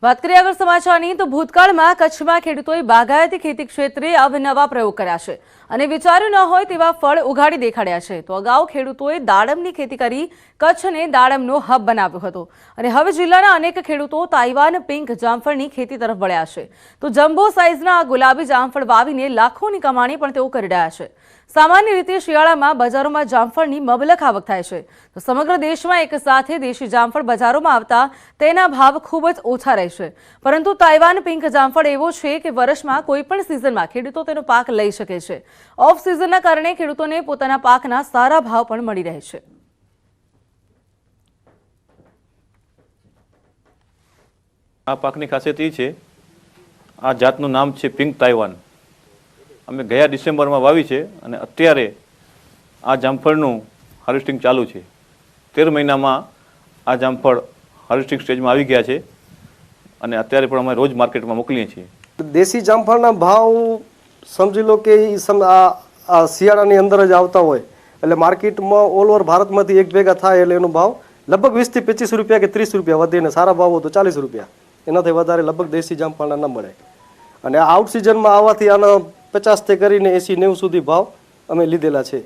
વાત કરીએ આગળ સમાચારની તો ભૂતકાળમાં કચ્છમાં ખેડૂતોએ બાગાયતી ખેતી ક્ષેત્રે અવનવા પ્રયોગ કર્યા છે અને વિચાર્યું ન હોય તેવા ફળ ઉગાડી દેખાડ્યા છે. તો અગાઉ ખેડૂતોએ દાડમની ખેતી કરી કચ્છને દાડમનો હબ બનાવ્યો હતો અને હવે જિલ્લાના અનેક ખેડૂતો તાઇવાન પિંક જામફળની ખેતી તરફ વળ્યા છે. તો જમ્બો સાઇઝના આ ગુલાબી જામફળ વાવીને લાખોની કમાણી પણ તેઓ કરી રહ્યા છે. સામાન્ય રીતે શિયાળામાં બજારોમાં જામફળની મબલખ આવક થાય છે. તો સમગ્ર દેશમાં એક સાથે દેશી જામફળ બજારોમાં આવતા તેના ભાવ ખૂબ જ ઓછા રહેશે. પરંતુ તાઇવાન પિંક જામફળ એવો છે કે વર્ષમાં કોઈ પણ સિઝનમાં ખેડૂતો તેનો પાક લઈ શકે છે. ઓફ સિઝનના કારણે ખેડૂતોને પોતાના પાકના સારા ભાવ પણ મળી રહે છે. આ પાકની ખાસિયત એ છે, આ જાતનું નામ છે પિંક તાઇવાન. અમે ગયા ડિસેમ્બરમાં વાવી છે અને અત્યારે આ જામફળનું હાર્વેસ્ટિંગ ચાલુ છે. 13 મહિનામાં આ જામફળ હાર્વેસ્ટિંગ સ્ટેજમાં આવી ગયા છે અને અત્યારે પણ અમે રોજ માર્કેટમાં મોકલીએ છીએ. દેશી જામફળના ભાવ સમજી લો કે આ શિયાળાની અંદર જ આવતા હોય એટલે માર્કેટમાં ઓલ ઓવર ભારતમાંથી એક ભેગા થાય એટલે એનો ભાવ લગભગ 20 થી 25 રૂપિયા કે 30 રૂપિયા વધે ને સારા ભાવ હોય તો 40 રૂપિયા. એનાથી વધારે લગભગ દેશી જામફળના ન મળે. અને આઉટ સિઝનમાં આવવાથી આનો 50 થી કરીને 80-90 સુધી ભાવ અમે લીધેલા છે.